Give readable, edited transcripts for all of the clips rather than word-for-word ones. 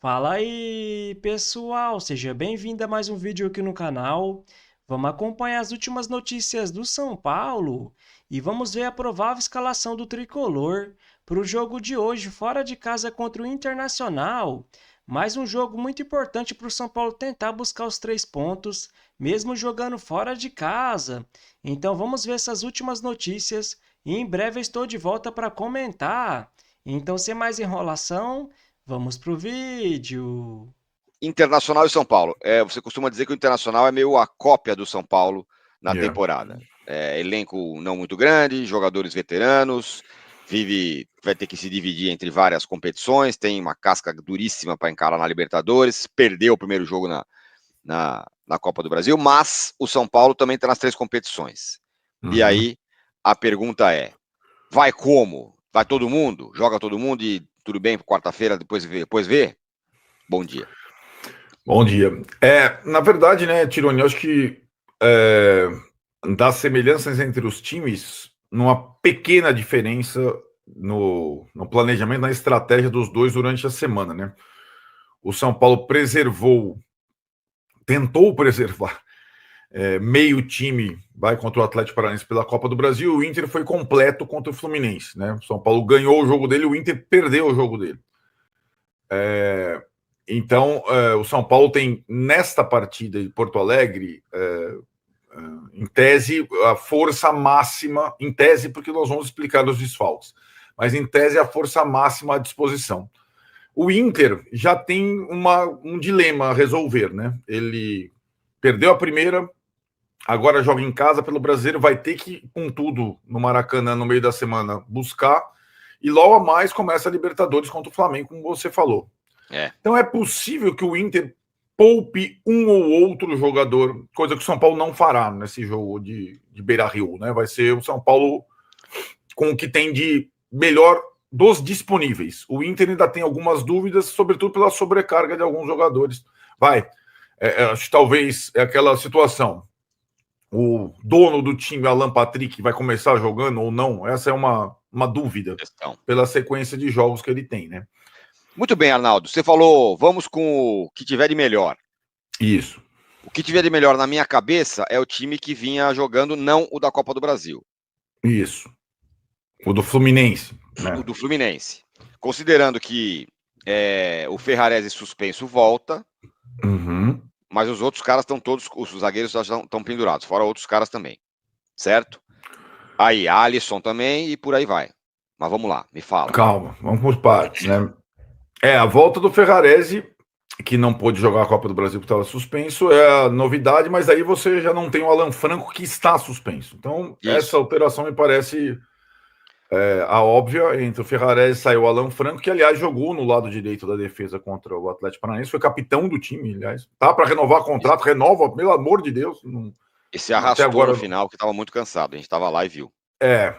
Fala aí, pessoal! Seja bem-vindo a mais um vídeo aqui no canal. Vamos acompanhar as últimas notícias do São Paulo e vamos ver a provável escalação do tricolor para o jogo de hoje, fora de casa contra o Internacional. Mais um jogo muito importante para o São Paulo tentar buscar os 3 pontos, mesmo jogando fora de casa. Então vamos ver essas últimas notícias e em breve eu estou de volta para comentar. Então, sem mais enrolação. Vamos pro vídeo. Internacional e São Paulo. Você costuma dizer que o Internacional é meio a cópia do São Paulo na temporada. Elenco não muito grande, jogadores veteranos, vai ter que se dividir entre várias competições, tem uma casca duríssima para encarar na Libertadores, perdeu o primeiro jogo na Copa do Brasil, mas o São Paulo também está nas 3 competições. E aí, a pergunta é, vai como? Vai todo mundo? Joga todo mundo e tudo bem, quarta-feira, depois vê? Bom dia. Bom dia. Na verdade, né, Tironi, eu acho que das semelhanças entre os times, numa pequena diferença no planejamento, na estratégia dos dois durante a semana, né? O São Paulo tentou preservar meio time, vai contra o Atlético Paranaense pela Copa do Brasil, o Inter foi completo contra o Fluminense, né? O São Paulo ganhou o jogo dele, o Inter perdeu o jogo dele. Então, o São Paulo tem, nesta partida de Porto Alegre, em tese, a força máxima, em tese, porque nós vamos explicar os desfalques, mas em tese, a força máxima à disposição. O Inter já tem um dilema a resolver, né? Ele perdeu a primeira, agora joga em casa pelo Brasileiro, vai ter que, com tudo, no Maracanã, no meio da semana, buscar, e logo a mais começa a Libertadores contra o Flamengo, como você falou. Então é possível que o Inter poupe um ou outro jogador, coisa que o São Paulo não fará nesse jogo de Beira-Rio, né? Vai ser o São Paulo com o que tem de melhor dos disponíveis. O Inter ainda tem algumas dúvidas, sobretudo pela sobrecarga de alguns jogadores. Acho que talvez é aquela situação. O dono do time, Alan Patrick, vai começar jogando ou não? Essa é uma dúvida pela sequência de jogos que ele tem, né? Muito bem, Arnaldo. Você falou, vamos com o que tiver de melhor. Isso. O que tiver de melhor na minha cabeça é o time que vinha jogando, não o da Copa do Brasil. Isso. O do Fluminense. Né? O do Fluminense. Considerando que o Ferrarese suspenso volta, mas os outros caras estão todos, os zagueiros já estão pendurados, fora outros caras também. Certo? Aí, Alisson também e por aí vai. Mas vamos lá, me fala. Calma, vamos por partes, né? A volta do Ferrarese, que não pôde jogar a Copa do Brasil porque estava suspenso, é a novidade, mas aí você já não tem o Alan Franco que está suspenso. Então, essa alteração me parece a óbvia. Entre o Ferrarese saiu o Alan Franco, que, aliás, jogou no lado direito da defesa contra o Atlético Paranaense, foi capitão do time, aliás. Tá para renovar contrato, renova, pelo amor de Deus. E se arrastou agora no final, que estava muito cansado. A gente estava lá e viu.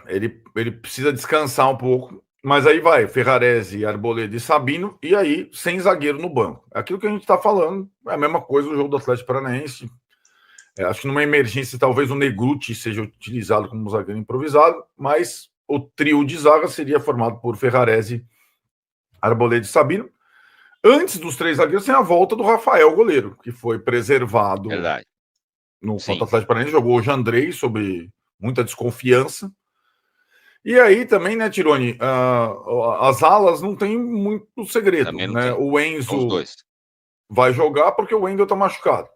Ele precisa descansar um pouco. Mas aí vai, Ferrarese, Arboleda e Sabino, e aí sem zagueiro no banco. Aquilo que a gente está falando é a mesma coisa do jogo do Atlético Paranaense. Acho que numa emergência talvez o Negruti seja utilizado como zagueiro improvisado, mas o trio de zaga seria formado por Ferrarese, Arboleda e Sabino. Antes dos 3 zagueiros tem a volta do Rafael, goleiro, que foi preservado no contra o Atlético Paranaense, jogou o Jandrei sob muita desconfiança. E aí também, né, Tironi, as alas não tem muito segredo, né? O Enzo vai jogar porque o Wendel tá machucado.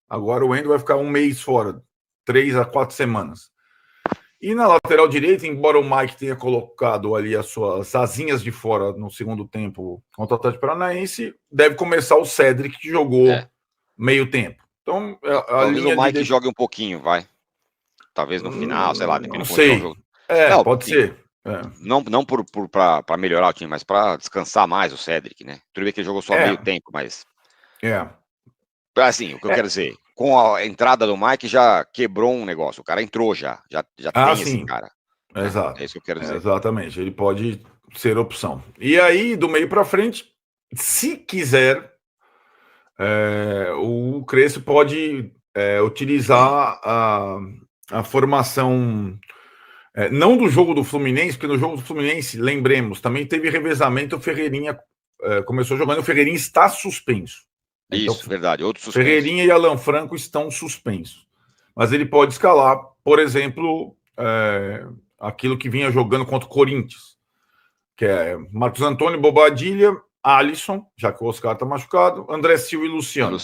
Agora o Wendel vai ficar um mês fora, 3 a 4 semanas. E na lateral direita, embora o Mike tenha colocado ali as suas asinhas de fora no segundo tempo contra o Atlético Paranaense, deve começar o Cedric, que jogou meio tempo. Então, talvez o Mike jogue um pouquinho, vai. Talvez no final, sei lá, depende do jogo. Não, pode ser. Não para melhorar o time, mas para descansar mais o Cedric, né? Tudo bem que ele jogou só meio tempo, mas... Assim, o que eu quero dizer, com a entrada do Mike já quebrou um negócio. O cara entrou já tem esse cara. Exato. É isso que eu quero dizer. Exatamente, ele pode ser opção. E aí, do meio para frente, se quiser, o Crespo pode utilizar a formação... não do jogo do Fluminense, porque no jogo do Fluminense, lembremos, também teve revezamento, o Ferreirinha começou jogando, o Ferreirinha está suspenso. Isso, então, verdade, outro suspenso. Ferreirinha e Alan Franco estão suspensos. Mas ele pode escalar, por exemplo, aquilo que vinha jogando contra o Corinthians, que é Marcos Antônio, Bobadilha, Alisson, já que o Oscar está machucado, André Silva e Luciano.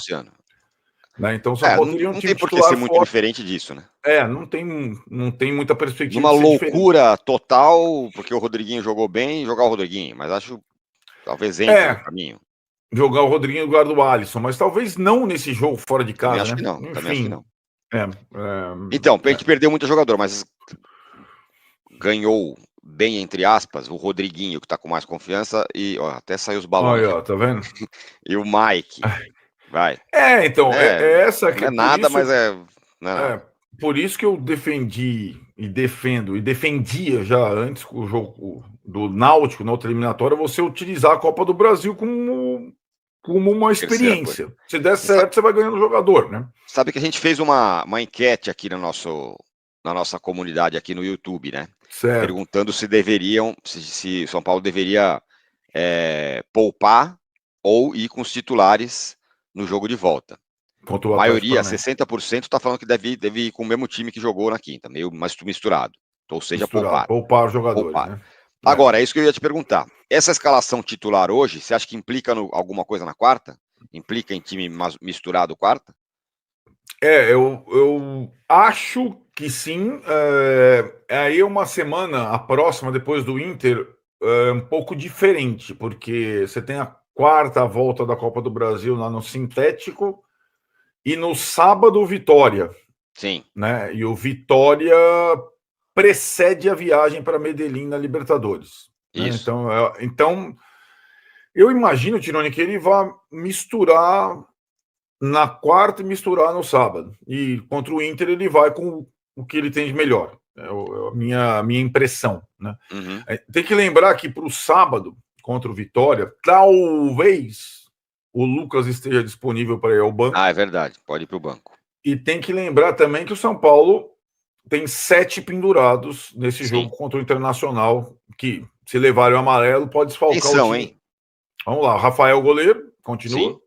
Né? Então, o São Paulo teria um time tem por que ser muito diferente disso, né? Não tem muita perspectiva. Numa loucura total, porque o Rodriguinho jogou bem, jogar o Rodriguinho, mas acho talvez entre no caminho. Jogar o Rodriguinho no lugar do Alisson, mas talvez não nesse jogo fora de casa. Também acho que não. Enfim, também acho que não. Então, a gente perdeu muito jogador, mas ganhou bem, entre aspas, o Rodriguinho, que tá com mais confiança, e até saiu os balões. Olha, tá vendo? E o Mike. Vai. Então, essa que não é nada, mas não é nada. Por isso que eu defendi e defendia já antes o jogo do Náutico na outra eliminatória, você utilizar a Copa do Brasil como uma experiência. Se der certo, você vai ganhando jogador, né? Sabe que a gente fez uma enquete aqui na nossa comunidade aqui no YouTube, né? Certo. Perguntando se o São Paulo deveria poupar ou ir com os titulares no jogo de volta. A maioria, 60%, está falando que deve ir com o mesmo time que jogou na quinta, meio misturado. Ou seja, poupar. Poupar os jogadores, né? Agora, é isso que eu ia te perguntar. Essa escalação titular hoje, você acha que implica alguma coisa na quarta? Implica em time misturado quarta? Eu acho que sim. Aí uma semana, a próxima, depois do Inter, é um pouco diferente, porque você tem a quarta volta da Copa do Brasil lá no Sintético, e no sábado, Vitória. Sim. Né? E o Vitória precede a viagem para Medellín na Libertadores. Isso. Né? Então, eu imagino, Tironi, que ele vai misturar na quarta e misturar no sábado. E contra o Inter ele vai com o que ele tem de melhor. É a minha impressão. Né? Uhum. Tem que lembrar que para o sábado, contra o Vitória, talvez o Lucas esteja disponível para ir ao banco. É verdade, pode ir para o banco. E tem que lembrar também que o São Paulo tem 7 pendurados nesse jogo contra o Internacional, que se levarem o amarelo pode desfalcar o time. Hein? Vamos lá, Rafael goleiro, continua.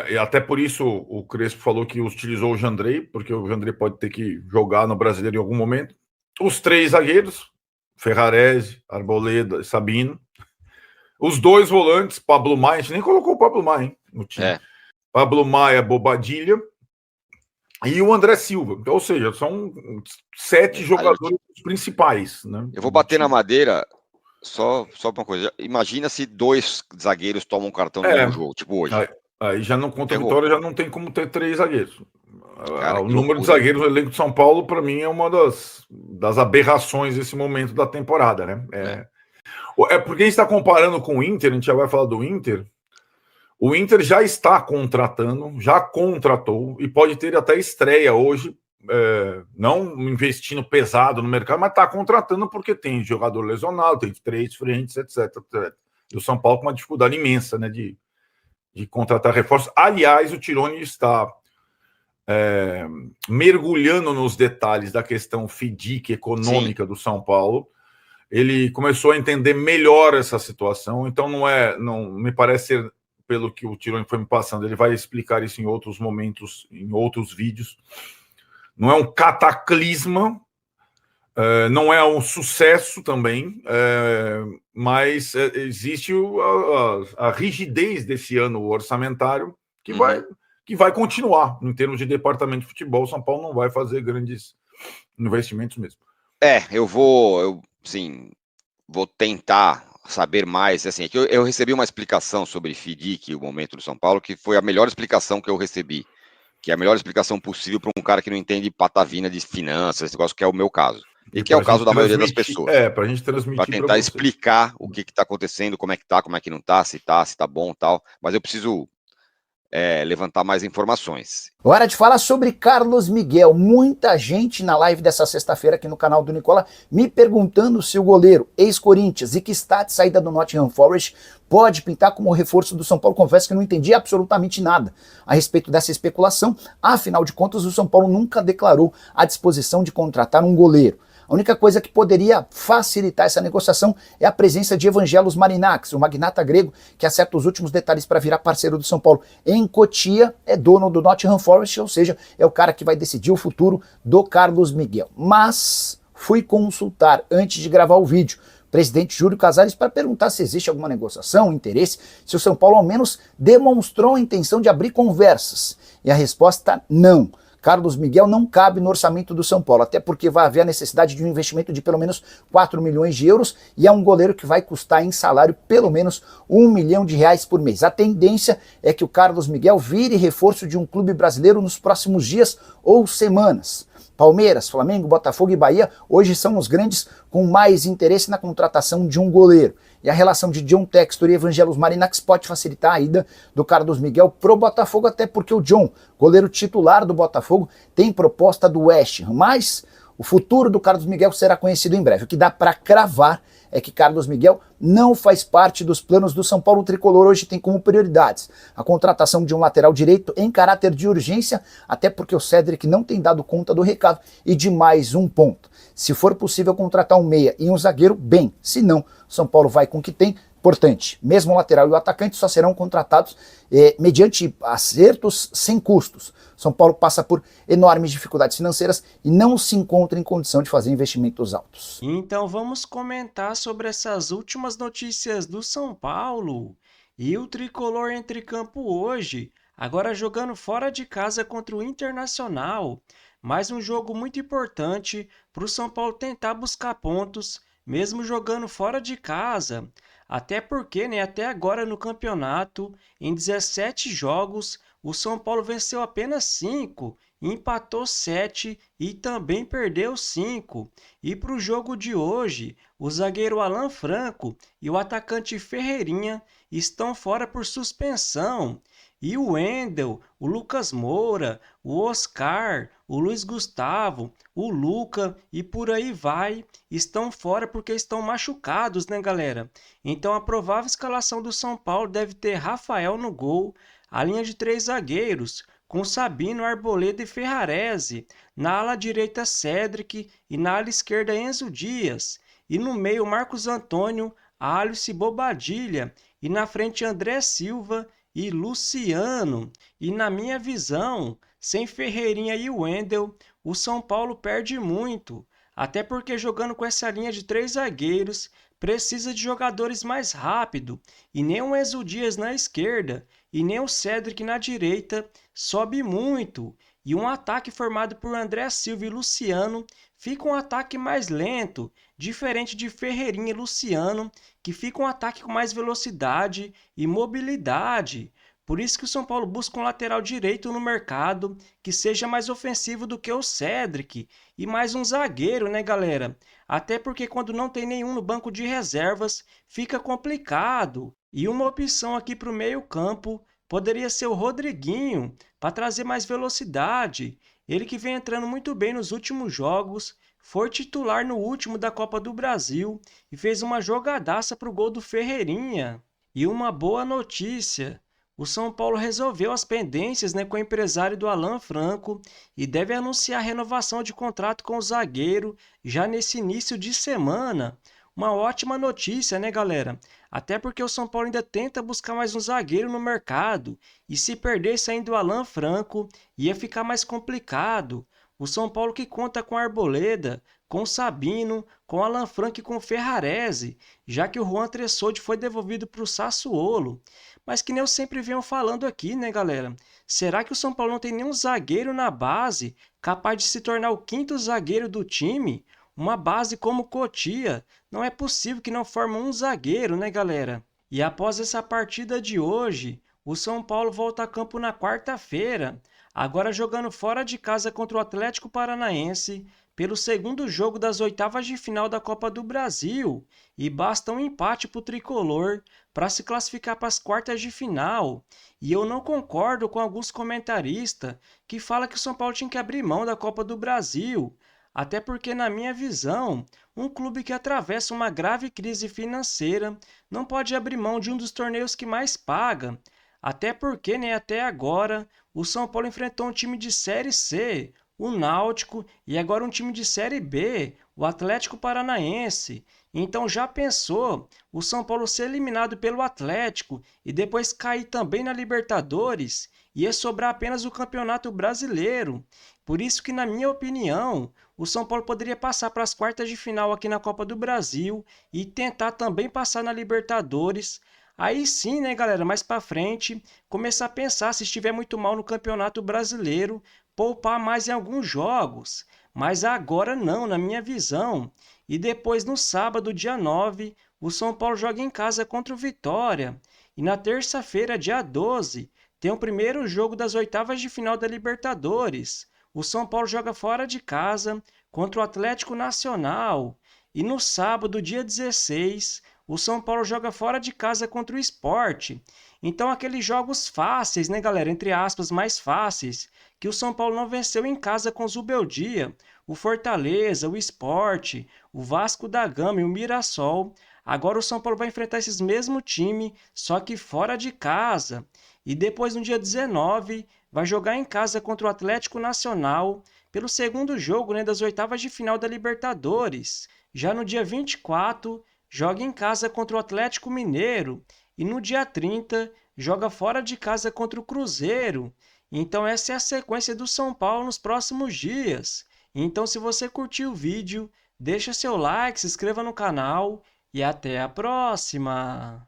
E até por isso o Crespo falou que utilizou o Jandrei, porque o Jandrei pode ter que jogar no Brasileiro em algum momento. Os 3 zagueiros, Ferrarese, Arboleda e Sabino. Os 2 volantes, Pablo Maia, a gente nem colocou o Pablo Maia no time. Pablo Maia, Bobadilha e o André Silva. Então, ou seja, são 7 jogadores principais. Né, eu vou bater na madeira só uma coisa. Imagina se 2 zagueiros tomam um cartão no jogo, tipo hoje. Aí já não conta a Vitória, já não tem como ter 3 zagueiros. Cara, o número de zagueiros no elenco de São Paulo, para mim, é uma das aberrações desse momento da temporada, né? Porque a gente está comparando com o Inter, a gente já vai falar do Inter. O Inter já está contratando, já contratou e pode ter até estreia hoje, não investindo pesado no mercado, mas está contratando porque tem jogador lesionado, tem 3 frentes, etc. E o São Paulo com uma dificuldade imensa, né, de contratar reforços. Aliás, o Tironi está mergulhando nos detalhes da questão FDIC econômica do São Paulo. Ele começou a entender melhor essa situação, então não me parece ser, pelo que o Tironi foi me passando, ele vai explicar isso em outros momentos, em outros vídeos. Não é um cataclisma, não é um sucesso também, mas existe a rigidez desse ano orçamentário que vai continuar em termos de departamento de futebol. O São Paulo não vai fazer grandes investimentos mesmo. Eu vou tentar saber mais. Assim, que eu recebi uma explicação sobre FDIC, o momento do São Paulo, que foi a melhor explicação que eu recebi, que é a melhor explicação possível para um cara que não entende patavina de finanças, esse negócio que é o meu caso. E que é o caso da maioria das pessoas. Para a gente transmitir. Para tentar explicar o que está acontecendo, como é que não está, se está bom e tal. Mas eu preciso levantar mais informações. Hora de falar sobre Carlos Miguel. Muita gente na live dessa sexta-feira aqui no canal do Nicola me perguntando se o goleiro ex-Corinthians e que está de saída do Nottingham Forest pode pintar como reforço do São Paulo. Confesso que não entendi absolutamente nada a respeito dessa especulação. Afinal de contas, o São Paulo nunca declarou a disposição de contratar um goleiro. A única coisa que poderia facilitar essa negociação é a presença de Evangelos Marinakis, o magnata grego que acerta os últimos detalhes para virar parceiro do São Paulo em Cotia, é dono do Nottingham Forest, ou seja, é o cara que vai decidir o futuro do Carlos Miguel. Mas fui consultar antes de gravar o vídeo o presidente Júlio Casares para perguntar se existe alguma negociação, interesse, se o São Paulo ao menos demonstrou a intenção de abrir conversas. E a resposta não. Carlos Miguel não cabe no orçamento do São Paulo, até porque vai haver a necessidade de um investimento de pelo menos 4 milhões de euros e é um goleiro que vai custar em salário pelo menos R$1 milhão por mês. A tendência é que o Carlos Miguel vire reforço de um clube brasileiro nos próximos dias ou semanas. Palmeiras, Flamengo, Botafogo e Bahia hoje são os grandes com mais interesse na contratação de um goleiro. E a relação de John Textor e Evangelos Marinakis pode facilitar a ida do Carlos Miguel pro Botafogo, até porque o John, goleiro titular do Botafogo, tem proposta do West Ham. Mas o futuro do Carlos Miguel será conhecido em breve. O que dá para cravar é que Carlos Miguel não faz parte dos planos do São Paulo. O tricolor hoje tem como prioridades a contratação de um lateral direito em caráter de urgência, até porque o Cédric não tem dado conta do recado, e de mais um ponto. Se for possível contratar um meia e um zagueiro, bem. Se não, São Paulo vai com o que tem. Importante, mesmo o lateral e o atacante só serão contratados mediante acertos sem custos. São Paulo passa por enormes dificuldades financeiras e não se encontra em condição de fazer investimentos altos. Então vamos comentar sobre essas últimas notícias do São Paulo. E o tricolor entre campo hoje, agora jogando fora de casa contra o Internacional. Mais um jogo muito importante para o São Paulo tentar buscar pontos, mesmo jogando fora de casa. Até porque, até agora no campeonato, em 17 jogos, o São Paulo venceu apenas 5, empatou 7 e também perdeu 5. E para o jogo de hoje, o zagueiro Alan Franco e o atacante Ferreirinha estão fora por suspensão. E o Wendel, o Lucas Moura, o Oscar, o Luiz Gustavo, o Luca e por aí vai, estão fora porque estão machucados, galera? Então a provável escalação do São Paulo deve ter Rafael no gol, a linha de 3 zagueiros, com Sabino, Arboleda e Ferrarese, na ala direita Cédric e na ala esquerda Enzo Dias, e no meio Marcos Antônio, Alisson e Bobadilha, e na frente André Silva e Luciano. E na minha visão, sem Ferreirinha e Wendel, o São Paulo perde muito. Até porque jogando com essa linha de 3 zagueiros, precisa de jogadores mais rápidos. E nem o Enzo Dias na esquerda, e nem o Cédric na direita, sobe muito. E um ataque formado por André Silva e Luciano fica um ataque mais lento, diferente de Ferreirinha e Luciano, que fica um ataque com mais velocidade e mobilidade. Por isso que o São Paulo busca um lateral direito no mercado que seja mais ofensivo do que o Cédric e mais um zagueiro, galera? Até porque quando não tem nenhum no banco de reservas, fica complicado. E uma opção aqui para o meio-campo poderia ser o Rodriguinho, para trazer mais velocidade. Ele que vem entrando muito bem nos últimos jogos, foi titular no último da Copa do Brasil e fez uma jogadaça para o gol do Ferreirinha. E uma boa notícia, o São Paulo resolveu as pendências com o empresário do Alan Franco e deve anunciar a renovação de contrato com o zagueiro já nesse início de semana. Uma ótima notícia, galera? Até porque o São Paulo ainda tenta buscar mais um zagueiro no mercado. E se perdesse ainda o Alan Franco, ia ficar mais complicado. O São Paulo que conta com Arboleda, com Sabino, com Alan Franco e com Ferrarese, já que o Juan Tressoldi foi devolvido para o Sassuolo. Mas que nem eu sempre venho falando aqui, galera? Será que o São Paulo não tem nenhum zagueiro na base capaz de se tornar o 5º zagueiro do time? Uma base como Cotia, não é possível que não forme um zagueiro, galera? E após essa partida de hoje, o São Paulo volta a campo na quarta-feira, agora jogando fora de casa contra o Atlético Paranaense, pelo 2º jogo das oitavas de final da Copa do Brasil, e basta um empate para o tricolor para se classificar para as quartas de final. E eu não concordo com alguns comentaristas que falam que o São Paulo tinha que abrir mão da Copa do Brasil. Até porque, na minha visão, um clube que atravessa uma grave crise financeira não pode abrir mão de um dos torneios que mais paga. Até porque, até agora, o São Paulo enfrentou um time de Série C, o Náutico, e agora um time de Série B, o Atlético Paranaense. Então já pensou o São Paulo ser eliminado pelo Atlético e depois cair também na Libertadores? Ia sobrar apenas o Campeonato Brasileiro. Por isso que, na minha opinião, o São Paulo poderia passar para as quartas de final aqui na Copa do Brasil e tentar também passar na Libertadores. Aí sim, né, galera, mais para frente, começar a pensar, se estiver muito mal no Campeonato Brasileiro, poupar mais em alguns jogos. Mas agora não, na minha visão. E depois, no sábado, dia 9, o São Paulo joga em casa contra o Vitória. E na terça-feira, dia 12, tem o primeiro jogo das oitavas de final da Libertadores. O São Paulo joga fora de casa contra o Atlético Nacional. E no sábado, dia 16, o São Paulo joga fora de casa contra o Sport. Então, aqueles jogos fáceis, né, galera? Entre aspas, mais fáceis, que o São Paulo não venceu em casa com o Zubeldia, o Fortaleza, o Sport, o Vasco da Gama e o Mirassol. Agora o São Paulo vai enfrentar esses mesmos times, só que fora de casa. E depois, no dia 19, vai jogar em casa contra o Atlético Nacional pelo segundo jogo, né, das oitavas de final da Libertadores. Já no dia 24, joga em casa contra o Atlético Mineiro. E no dia 30, joga fora de casa contra o Cruzeiro. Então essa é a sequência do São Paulo nos próximos dias. Então, se você curtiu o vídeo, deixa seu like, se inscreva no canal e até a próxima!